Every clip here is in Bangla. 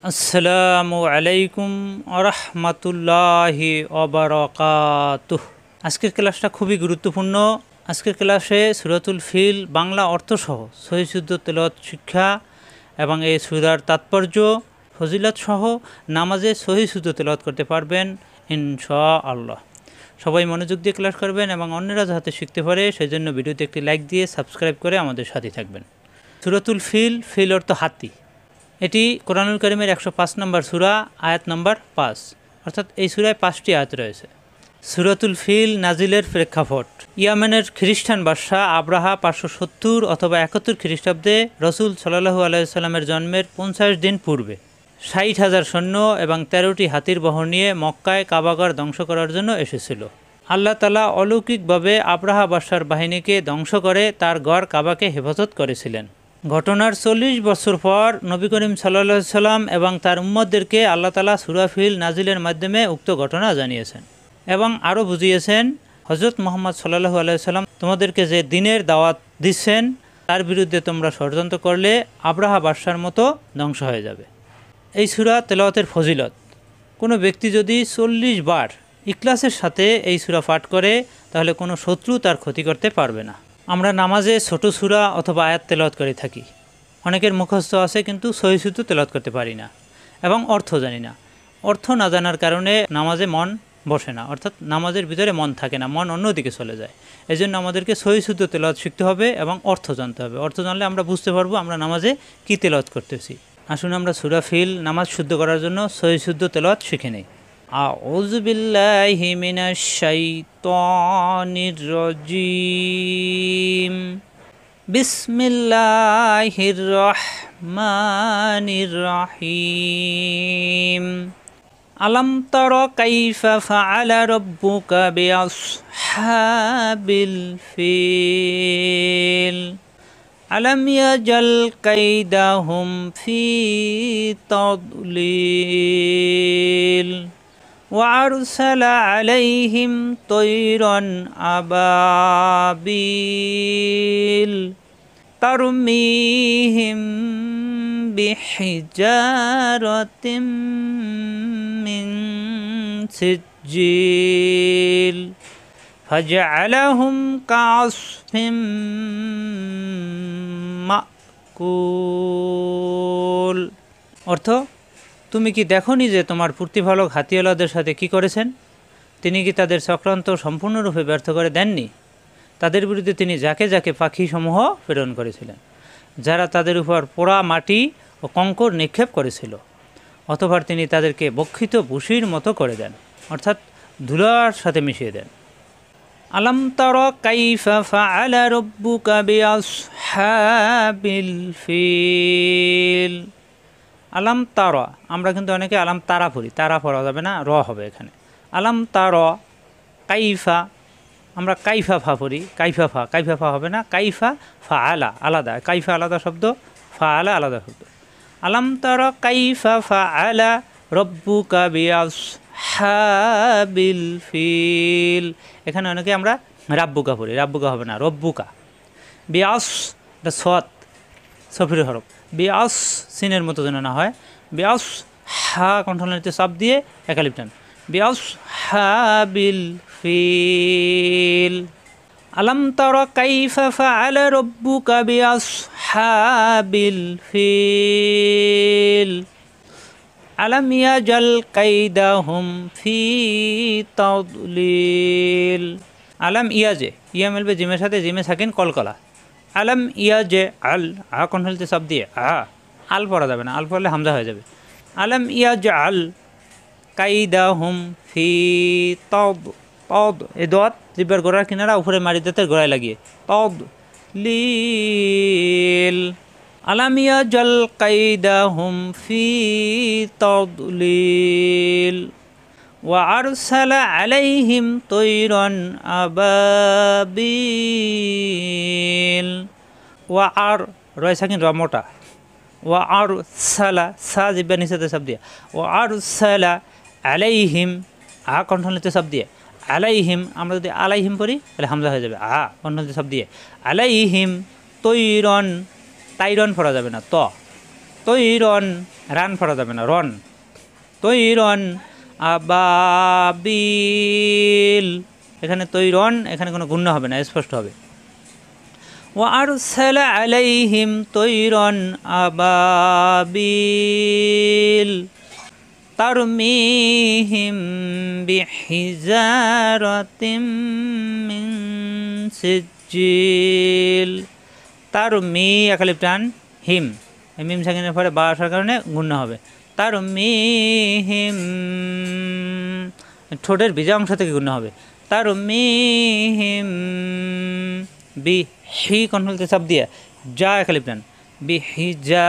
আসসালামু আলাইকুম আরহামাতুল্লাহি ওয়াবারাকাতুহ। আজকের ক্লাসটা খুবই গুরুত্বপূর্ণ। আজকের ক্লাসে সূরাতুল ফিল বাংলা অর্থসহ সহিহ শুদ্ধ তেলাওয়াত শিক্ষা এবং এই সূরার তাৎপর্য ফজিলত সহ নামাজে সহিহ শুদ্ধ তেলাওয়াত করতে পারবেন ইনশাআল্লাহ। সবাই মনোযোগ দিয়ে ক্লাস করবেন এবং অন্যরা যাতে শিখতে পারে সেই জন্য ভিডিওতে একটি লাইক দিয়ে সাবস্ক্রাইব করে আমাদের সাথে থাকবেন। সূরাতুল ফিল অর্থ হাতি। এটি কোরআনুল কারীমের 105 নম্বর সূরা, আয়াত নম্বর 5, অর্থাৎ এই সূরায় 5টি আয়াত রয়েছে। সূরাতুল ফিল নাজিলের প্রেক্ষাপট: ইয়ামেনের খ্রিস্টান বাদশাহ আব্রাহা 570 অথবা 71 খ্রিস্টাব্দে রসুল সাল্লাল্লাহু আলাইহি সাল্লামের জন্মের 50 দিন পূর্বে 60,000 সৈন্য এবং 13টি হাতির বহর নিয়ে মক্কায় কাবাগর ধ্বংস করার জন্য এসেছিল। আল্লাহ তাআলা অলৌকিকভাবে আব্রাহা বাদশার বাহিনীকে ধ্বংস করে তার গড় কাবাকে হেফাজত করেছিলেন। ঘটনার 40 বছর পর নবী করিম সাল্লাল্লাহু আলাইহি সাল্লাম এবং তার উম্মতদেরকে আল্লাহ তাআলা সূরা ফিল নাজিলের মাধ্যমে উক্ত ঘটনা জানিয়েছেন এবং আরও বুঝিয়েছেন, হযরত মুহাম্মদ সাল্লাল্লাহু আলাইহি সাল্লাম তোমাদেরকে যে দিনের দাওয়াত দিচ্ছেন তার বিরুদ্ধে তোমরা ষড়যন্ত্র করলে আব্রাহা বাদশার মতো ধ্বংস হয়ে যাবে। এই সূরা তেলাওয়াতের ফজিলত: কোনো ব্যক্তি যদি 40 বার ইখলাসের সাথে এই সূরা পাঠ করে তাহলে কোনো শত্রু তার ক্ষতি করতে পারবে না। আমরা নামাজে ছোট সূরা অথবা আয়াত তেলাওয়াত করে থাকি। অনেকের মুখস্থ আছে কিন্তু সহিহ শুদ্ধ তেলাওয়াত করতে পারি না এবং অর্থ জানি না। অর্থ না জানার কারণে নামাজে মন বসে না, অর্থাৎ নামাজের ভিতরে মন থাকে না, মন অন্যদিকে চলে যায়। এই জন্য আমাদেরকে সহিহ শুদ্ধ তেলাওয়াত শিখতে হবে এবং অর্থ জানতে হবে। অর্থ জানলে আমরা বুঝতে পারবো আমরা নামাজে কী তেলাওয়াত করতেছি। আসুন আমরা সূরা ফিল নামাজ শুদ্ধ করার জন্য সহিহ শুদ্ধ তেলাওয়াত শিখে নেই। আউযু বিল্লাহি মিনাশ শাইতানির রাজীম। বিসমিল্লাহির রহমানির রহিম। আলাম তারা কাইফা ফাআলা রাব্বুকা বিআসহাবিল ফিল। আলাম ইয়াজাল কাইদাহুম ফি তাদলিল। وأرسل عليهم طيرا أبابيل ترميهم بحجارة من سجيل فجعلهم كعصف مأكول। অর্থ: তুমি কি দেখোনি যে তোমার প্রতিপালক হাতিওয়ালাদের সাথে কি করেছেন? তিনি কি তাদের চক্রান্ত সম্পূর্ণরূপে ব্যর্থ করে দেননি? তাদের বিরুদ্ধে তিনি যাকে যাকে পাখিসমূহ প্রেরণ করেছিলেন, যারা তাদের উপর পোড়া মাটি ও কঙ্কর নিক্ষেপ করেছিল। অতঃপর তিনি তাদেরকে বক্ষিত ভুসির মতো করে দেন, অর্থাৎ ধুলার সাথে মিশিয়ে দেন। আলাম তারা কাইফা ফাআলা রাব্বুকা বিআসহাবিল ফিল। আলাম তারা, আমরা কিন্তু অনেকে আলাম তারা পড়ি, তারা পড়া যাবে না, র হবে এখানে। আলাম তারা কাইফা, আমরা কাইফা ফা পড়ি, কাইফা ফা হবে না, কাইফা ফা আলা আলাদা, কাইফা আলাদা শব্দ, ফা আলা আলাদা শব্দ। আলাম তারা কাইফা ফা আলা রব্বুকা বিআসহাবিল ফিল। এখানে অনেকে আমরা রাব্বুকা পড়ি, রাব্বুকা হবে না, রব্বুকা। বিআস এটা সৎ সফির হরফ, বিআস সিনের মতো যেন না হয়। বিআস হা কণ্ঠনালীতে চাপ দিয়ে একালিপ টান। বিআসহাবিল ফিল। আলাম তারা কাইফা ফাআলা রাব্বুকা বিআসহাবিল ফিল। আলাম ইয়াজাল কাইদাহুম ফি তাদলিল। আলাম ইয়াজে, ইয়া মিলবে জিমের সাথে, জিমে সাকিন কলকলা। আলাম ইয়াজে আল, আ কণ্ঠনালীতে চাপ দিয়ে আল পড়া যাবে না, আল পড়লে হামজা হয়ে যাবে। আলাম ইয়াজআল কাইদাহুম ফি তাদ, এই দাঁত জিহ্বার গোড়ার কিনারা উপরে মারি দাঁতের গোড়ায় লাগিয়ে, তাদলিল। আলাম ইয়াজাল কাইদাহুম ফি তাদলিল وأرسل عليهم طيرا أبابيل। وأر রয় সাকিন রমটা, ওয়ারসালা সা জিব্বা নিচেতে চাপ দিয়ে, ওয়ারসালা আলাইহিম আ কণ্ঠনালীতে চাপ দিয়ে, আলাইহিম আমরা যদি আলাইহিম পড়ি তাহলে হামজা হয়ে যাবে, আ কণ্ঠনালীতে চাপ দিয়ে, আলাইহিম তৈরন, তাইরন পড়া যাবে না, তৈরন রান পড়া যাবে না, রন। তৈরন আবাবিল, এখানে তৈরন, এখানে কোনো গুণ্য হবে না, স্পষ্ট হবে। وأرسل عليهم طيرا أبابيل ترميهم بحجارة من سجيل তারমি একালিপ টান হিম, মিম সাকিনের পরে বা আসার কারণে গুণ্য হবে। তারমিহিম, ঠোঁটের ভিজা অংশ থেকে গুণ্য হবে। তারমিহিম বি হি কন্ট্রোলতে চাপ দিয়ে যা একালিপ টান, বি হি যা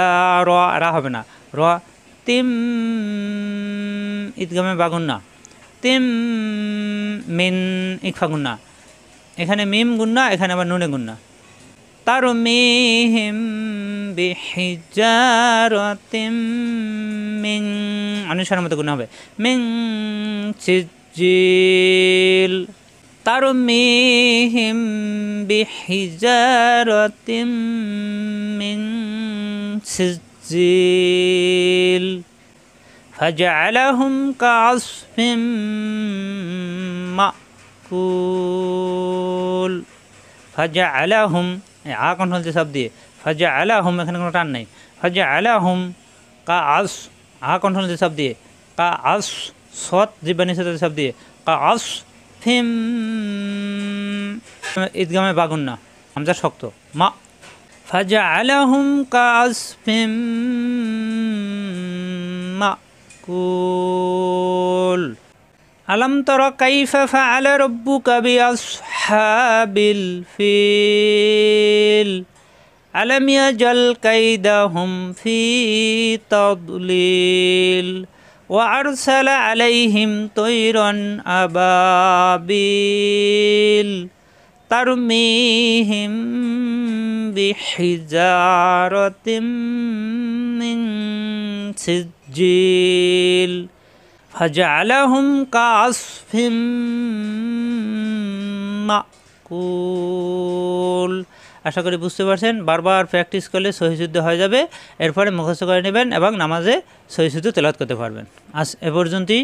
রা হবে না, র তিম ঈদগামে বা গুণ্য, তিম মিন ইকফা গুণ্য, এখানে মিম গুণ্য, এখানে আবার নুনে গুণ্য। তারমিহিম বিহিজারাতিম মিন, অনুসারের মতো গুণ হবে, মিন সিজিল। তারমিহিম বিহিজারাতিম মিন সিজিল ফাজআলাহুম কাআসফিম মাকুল। ফাজআলাহুম আ কন্ট্রোল দিয়ে সব দিয়ে, ফাজআলাহুম এখানে কোনো টান নেই, ফাজআলাহুম কাআস, আ কন্ট্রোল দিয়ে সব দিয়ে, কাআস সৎ জিব্বানি সাথে সব দিয়ে, কাআস ফিম ঈদগামে বাগুন না, হামজা শক্ত, মা। ফাজআলাহুম কাআসফিম মাকুল। আলম তারা কাইফা ফাআলা রাব্বুকা বিআসহাবিল ফিল আলাম ইয়াজআল কাইদাহুম ফি তাদলিল ওয়া আরসালা আলাইহিম তায়রান আবাবিল তারমিহিম বিহিজারাতিম মিন সিজিল ফাজআলাহুম কাআসফিম মাকুল। আশা করি বুঝতে পারছেন, বারবার প্র্যাকটিস করলে সহিশুদ্ধ হয়ে যাবে, এরপরে মুখস্থ করে নেবেন এবং নামাজে সহিশুদ্ধ তেলাওয়াত করতে পারবেন। আজ এ পর্যন্তই।